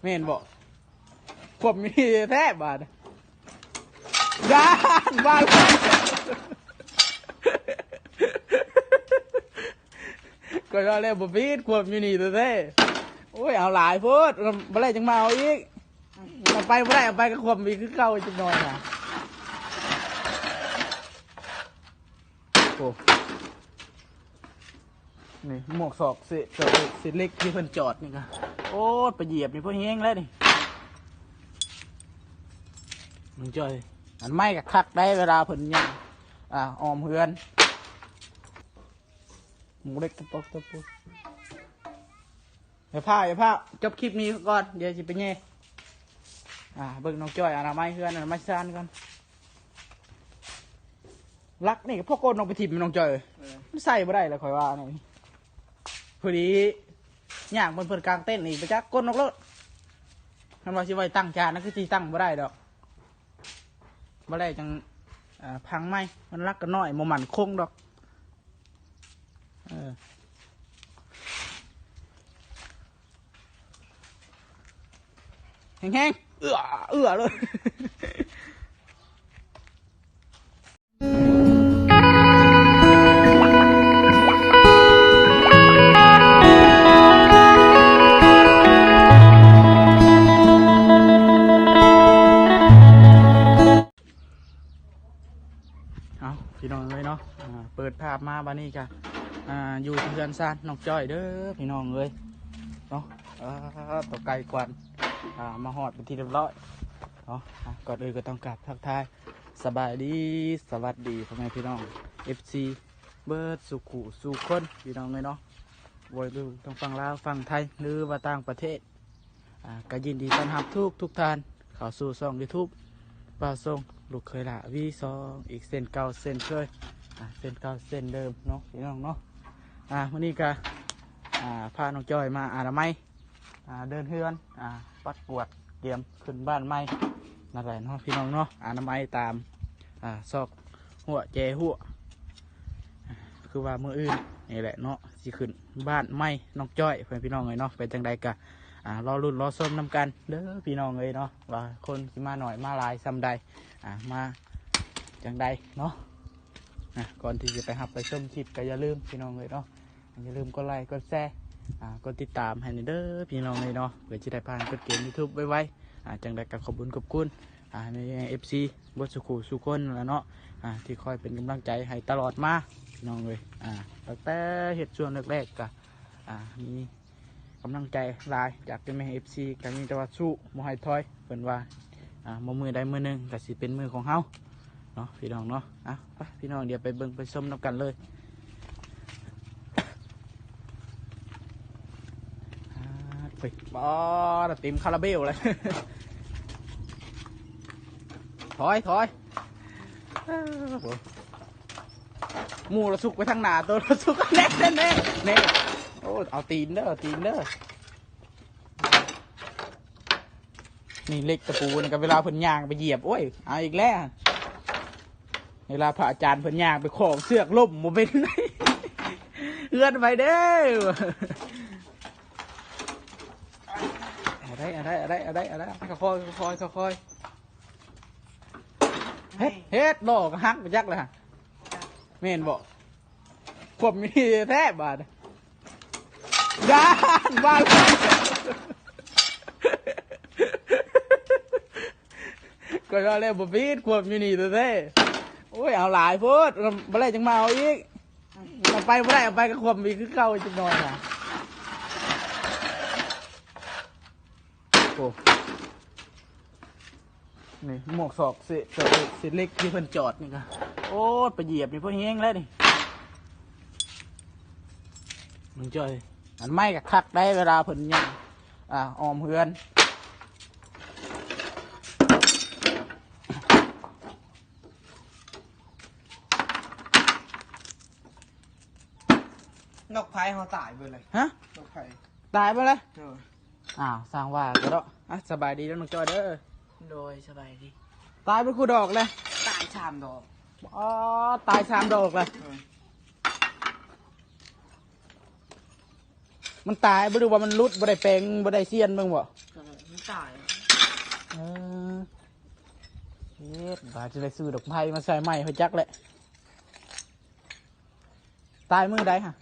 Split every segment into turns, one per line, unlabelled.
เมนบอกขวบมีแทบบาดด้านบ้านก็รอเล่นบบีดขวบมีนี่ตัวเท่โอ้ยเอาหลายพูดเมื่อไรจังมาเอาอีกเอาไปเมื่อไรเอาไปก็ขวบมีคือเก่าจังหน่อยนะโอ้นี่หมวกศอกเศษเล็กที่เพิ่นจอดนี่ค่ะโอ้ไปเหยียบนี่เพิ่นแห้งแล้วนี่มึงจ่อยอันไม่กับคักได้เวลาเพิ่นยังออมเฮือนหมูเล็กตะปกอย่าพลาดจบคลิปนี้ก่อนเดี๋ยวจะไปเงี้ยเบิ่งน้องจ่อยอนามัยเฮือนอนามัยซ่านก่อนรักนี่พ่อโกนน้องไปถิ่มน้องจ่อยใส่ไม่ได้เลยคอยว่านี่พอดีย่างบนเพิ่นกลางเต้นอีกไปจักก้นนกรถทำเราชิไว้ตั้งจานนั่นคือที่ตั้งไม่ได้ดอกไม่ได้จังพังไหมมันรักกันน้อยโมมันคงดอกแห้งๆเอื้อเลยพี่น้องเลยเนาะเปิดภาพมาบ้านนี้กันอยู่ที่เรือนซ่านน้องจ้อยเด้อพี่น้องเลยเนาะตกไก่กวนมาหอดเป็นที่เรียบร้อยเนาะก่อนอื่นก็ต้องกราบทักทายสบายดีสวัสดีพ่อแม่พี่น้อง FC เบิร์ดสุขุสุคนพี่น้องเลยเนาะวัยรุ่นต้องฟังลาวฟังไทยหรือว่าต่างประเทศก็ยินดีต้อนรับทุกท่านเข้าสู่ช่อง YouTube ป่าทรงลูกเคยละV2อีกเส้นเก่าเส้นเคยเส้นเก่าเส้นเดิมเนาะพี่น้องเนาะวันนี้ก็พาน้องจอยมาอนามัยเดินเฮือนปัดกวดเตรียมขึ้นบ้านใหม่นั่นแหละเนาะพี่น้องเนาะอนามัยตามซอกหัวแจหัวคือว่ามืออื่นนี่แหละเนาะสิขึ้นบ้านใหม่น้องจอยเพื่อนพี่น้องเลยเนาะเป็นจังใดกันรอรุ่นรอส้มน้ำกันเด้อพี่น้องเลยเนาะว่าคนที่มาหน่อยมาหลายซ้ำใดมาจังใดเนาะก่อนที่จะไปหับไปส้มคลิปก็อย่าลืมพี่น้องเลยเนาะอย่าลืมกดไลค์กดแชร์กดติดตามให้เด้อพี่น้องเลยเนาะเพื่อจะได้ผ่านกดเกม YouTube ไว้จังใดก็ขอบคุณใน FC บดสุขุสุคนแล้วเนาะที่คอยเป็นกำลังใจให้ตลอดมาพี่น้องเลยตั้งแต่เหตุช่วงแรกๆก็มีกำลังใจหลายจากเป็นแม่ FC ก็มีแต่ว่าสู้โมให้ถอยเพิ่นว่ามือใดมือหนึ่งก็สิเป็นมือของเฮาเนาะพี่น้องเนาะไปพี่น้องเดี๋ยวไปเบิ่งไปชมน้ำกันเลยไปบ่เต็มคาราเบลเลย ถอยหมูเราสุกไปทางหน้าตัวเราสุกแน่เน่โอ้เอาตีนเด้อนี่เล็กตะปูนี่กับเวลาเพิ่นย่างไปเหยียบโอ้ยเอาอีกแล้วเวลาพระอาจารย์เพิ่นย่างไปของเสือกล่มโมเป็นเอื้อนไปเด้ออะไรค่อยเฮ็ดดอกฮักไปจักเลยฮะเมนบอกขวบมีแทบบาดด้านบ้านก็รอเล่นบบีดขวบมีนี่ตัวเท่โอ้ยเอาหลายพูดเมื่อไรจังมาเอาอีกเอาไปเมื่อไรเอาไปก็ขวบมีคือเก่าจังหน่อยนะโอ้นี่หมวกศอกเศษเล็กที่เพิ่นจอดนี่ค่ะโอ้ไปเหยียบนี่เพิ่นแห้งแล้วนี่มึงจ่อยอันไม่กับคักได้เวลาเพิ่นยังออมเฮือน
นกไผ่เขาตายไปเลย
ฮะ
นกไผ่
ตายไปเลยสร้างว่าก็ได้สบายดีแล้วน้องจอยเด้อ
โดยสบายดี
ตายเป็นคู่ดอกเลย
ตาย3 ดอก
ตาย3 ดอกเลยมันตายบ่รู้ว่ามันรุดบ่ได้แปลงบ่ได้เสียนมึงบ่
ตาย
เออเฮ็ดบาจะได้ซื้อดอกไม้มาใส่ไม้ให้จักแหละตายมือใดฮะ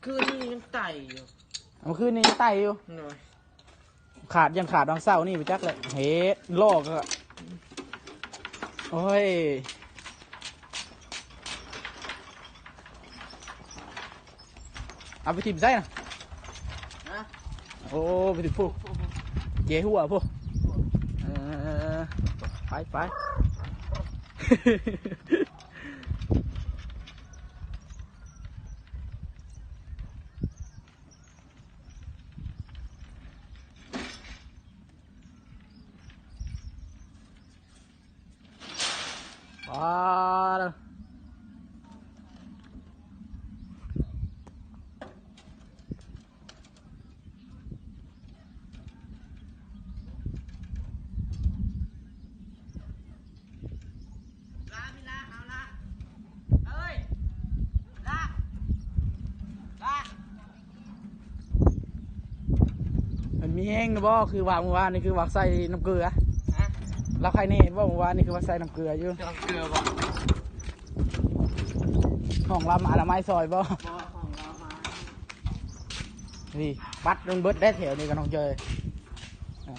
คืนนี้ยังไต่อยู่
เมื่อคืนนี้ตายอยู่
หน่อย
ขาดยังขาดดองเศร้านี่ไปจักเลยเฮ็ดลอกอะโอ้ยเอาไปทิมใส่นะ
นะ
โอ้ไปทิมผู้เย่หัวผู้เออไปไป ว้าวมันมีแห้งนะบ่คือวางเมื่อวานนี่คือวางใส่น้ำเกลือ
ฮะ
แล้วใครนี่ว่าเมื่อวานนี่คือวางใส่น้ำเกลืออยู่
จะเกลือบอก
ห้องรับอนามัยซอยบ่
ของเรามา
นี่ปัดลงเบิดได้แถวนี้กับน้องเจย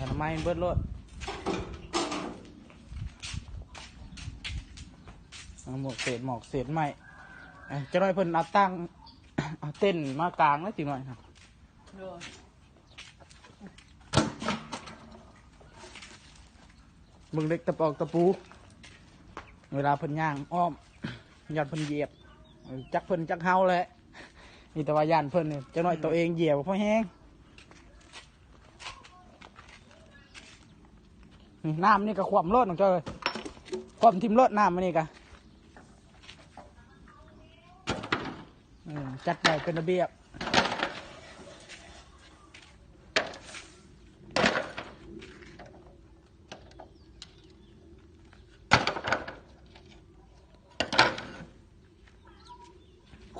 อนามัยเบิดรถหมวกเศษหมอกเศษไม้จะน้อยเพิ่นเอาตั้ง เอาเต้นมากลางแล้วจิหน่อยครับ
โดย
มึงเล็กตะปอกตะปู เวลาเพิ่นย่างอ้อม ยันเพิ่นเหยียบจักเพิ่นจักเฮาแหละมีแต่ว่ายันเพิ่นเนี่ยจะน้อยตัวเองเหยียบเพราะแห้งนี่น้ำนี่ก็ความรถน้องเจยความทิมรถน้ำมันนี่กะจัดใหญ่เป็นระเบียบ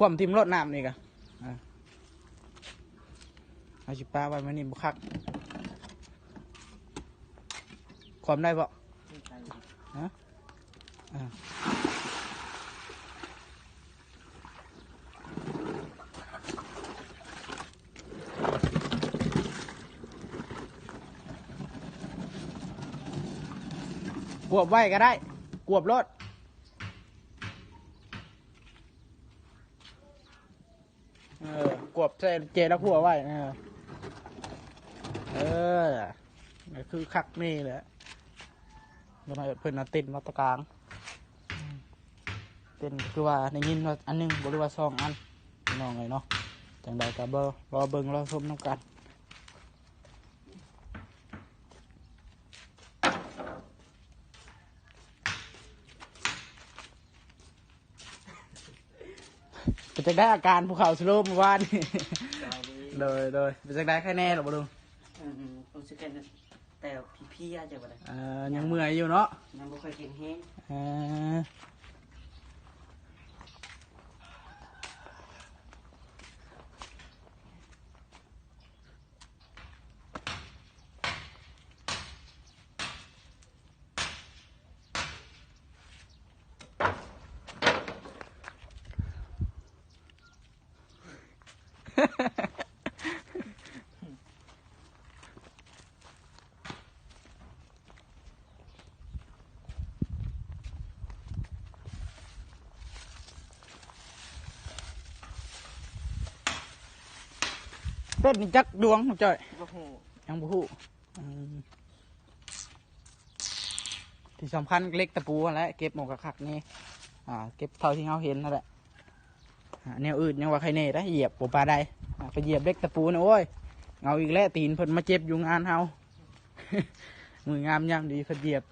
ความทิมรถน้ำนี่กะเอาชิปลาไว้มานี่บุคักความได้บ่ฮะกวบไว้ก็ได้กวบรถกวบเจแล้วขัวไว้นี่คือคักนี่แหละเดี๋ยวมาเพิ่นเอาเต้นมาตะกลางเต้นคือว่าในยินว่าอันหนึงบริวาร2 อันน้องเลยเนาะจังใดกับรอเบิ่งรอชมน้ำกันเป็นจังได้อาการภูเขาสโลมเมื่อวานนี่ เลยเป็นจังได้แค่แน่หรอบ่ลุง
ผมสแกนแต่พี่อาจจะบ่ได้
ยังเมื่อยอยู่เนาะ
ยังบ่ค่อยเก่งแฮง
เต้นนี่จักดวงน้องจ้อย
บ่ฮู้
ยังบ่ฮู้ที่สำคัญเล็กตะปูนั่นแหละเก็บหมกกระคักนี่เก็บเท่าที่เราเห็นนั่นแหละแนวอื่นยังว่าใครเน่ได้เหยียบปูปลาได้ไปเหยียบเล็กตะปูนะโอ้ยเงาอีกแล้วตีนเพิ่นมาเจ็บอยู่งานเฮา มืองามย่ำดีเพิ่นเหยียบ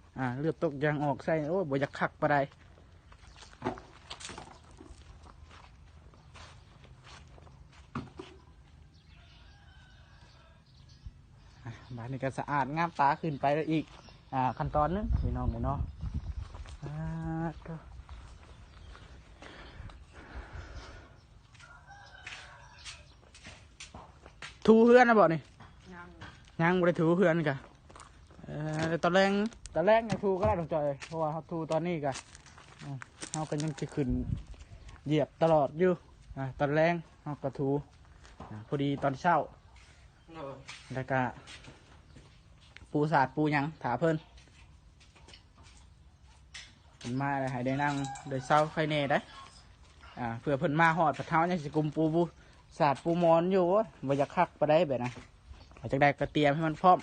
เลือดตกยางออกใส่โอ้ยบ่อยากคักปลาได้บ้านนี้ก็สะอาดงามตาขึ้นไปแล้วอีกขั้นตอนนึงพี่น้องเลยเนาะทูเพื่อนนะบอกนี่
ยัง
ยังบ่ได้ทูเพื่อนกะ ตอนแรกเนี่ยทูก็ได้ตรงจอยเพราะว่าเขาทูตอนนี้กันเขาก็ยังจะขึ้นเหยียบตลอดอยู่ตอนแรกเขาก็ทูพอดีตอนเช้าแล้วก็ปูสาดปูหยังถาเพิ่นมาเลยให้ได้นั่งโดยเศร้าไฟเน่ได้เพื่อเพิ่นมาหอดปะเท้ายังสิกุมปูสาดปูมอนอยู่บ่อยากคักไปได้แบบนะจากได้ก็เตรียมให้มันพร้อม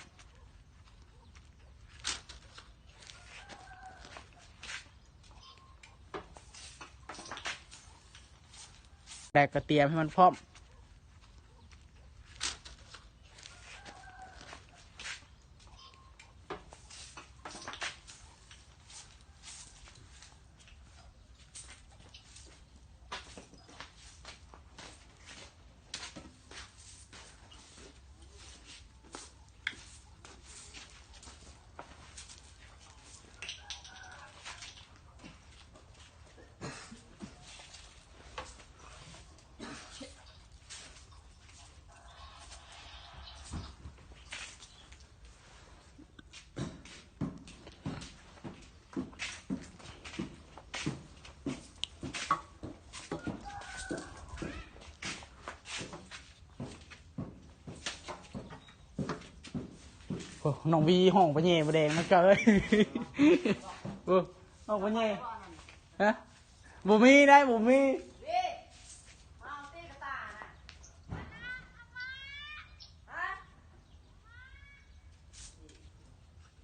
แดกกระเทียมให้มันพร้อมน้องวีห้องปะเย่ปะแดงนะเจ้าเอ้ยห้องปะเย่ฮะบุมีได้บุมี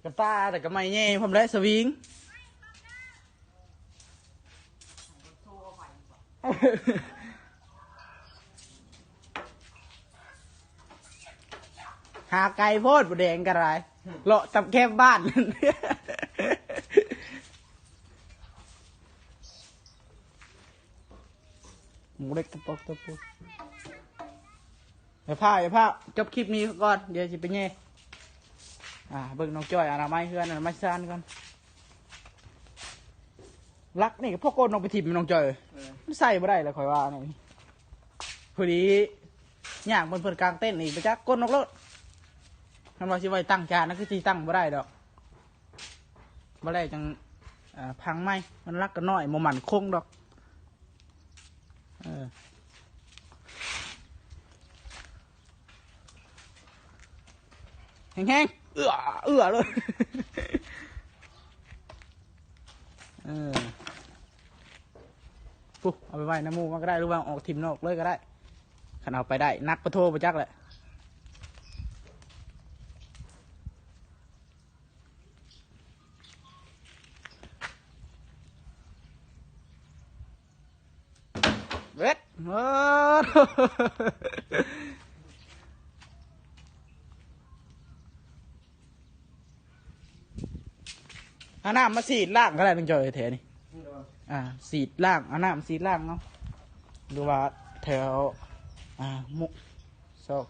กระตาแต่ก็ไม่เย่ผมได้สวิงหาไก่โพดปะแดงกันไรเลาะตับแคบบ้านหมูเล็กตะปอกตะปูอย่าพาจบคลิปนี้ก่อนเดี๋ยวจะไปเง่เบิ่งน้องจ้อยอนามัยเพื่อนอนามัยซานก่อนรักนี่พวกโกนน้องไปถิ่มน้องจ้อยมันใส่บ่ได้เลยคอยว่านี่พอดีย่างบนเพื่อนกลางเต้นนี่ไปจักก้นนกรถทำไมชิไว้ตั้งจานนั่นคือที่ตั้งบ่ได้ดอกบ่ได้จังพังไหมมันรักกันน้อยโมมันคงดอกแห้งๆเอื้อเลยปุ๊บเอาไปไว้น้ำมูกมันก็ได้หรือว่าออกทิมนอกเลยก็ได้ขันเอาไปได้นักประโทไปจักแหละเว็ดเอาน้ำมาสีดล่างก็ได้เป็นจอยแถวนี่สีดล่างเอาน้ำสีดล่างเนาะดูว่าแถวมุกซอก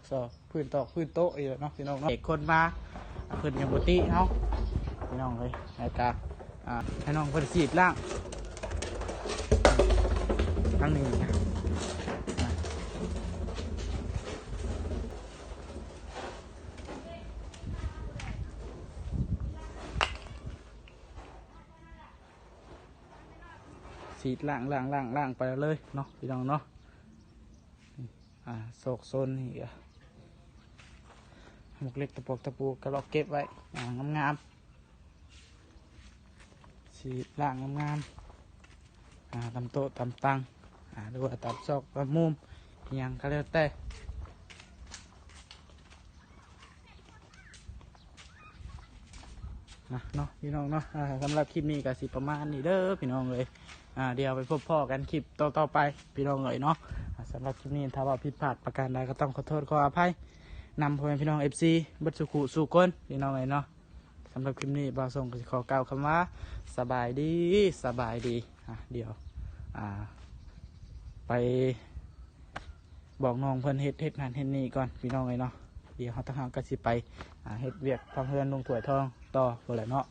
พื้นตอกพื้นโต๊ะอีกเนาะพี่น้องเนาะเด็กคนมาพื้นยังปกติเนาะพี่น้องเลยให้ตาให้น้องเพิ่นสีดล่างทั้งนี้สีดล่างไปเลยเนาะพี่น้องเนาะโศกโซนนี่หมกเล็กตะปูกระลอกเก็บไว้งามสีดล่างงามตำโต๊ะตำตังหรือว่าตำซอกตำมุมอย่างก็แล้วแต่เนาะพี่น้องเนาะสำหรับคลิปนี้ก็สิประมาณนี้เด้อพี่น้องเลยเดี๋ยวไปพบพ่อกันคลิปต่อไปพี่น้องเลยเนาะสำหรับคลิปนี้ถ้าว่าผิดพลาดประการใดก็ต้องขอโทษขออภัยนำพ่อแม่พี่น้อง FC บัดสุขุสู่ก้นพี่น้องเลยเนาะสำหรับคลิปนี้บ่าวส่งก็ขอกล่าวคำว่าสบายดีเดี๋ยวไปบอกน้องเพิ่นเฮ็ดงานเฮ็ดนี่ก่อนพี่น้องเลยเนาะเดี๋ยวเขาต้องหาก็สิไปเฮ็ดเวียกทำเฮือนลงถ้วยทองต่อพุ่นแหละเนาะ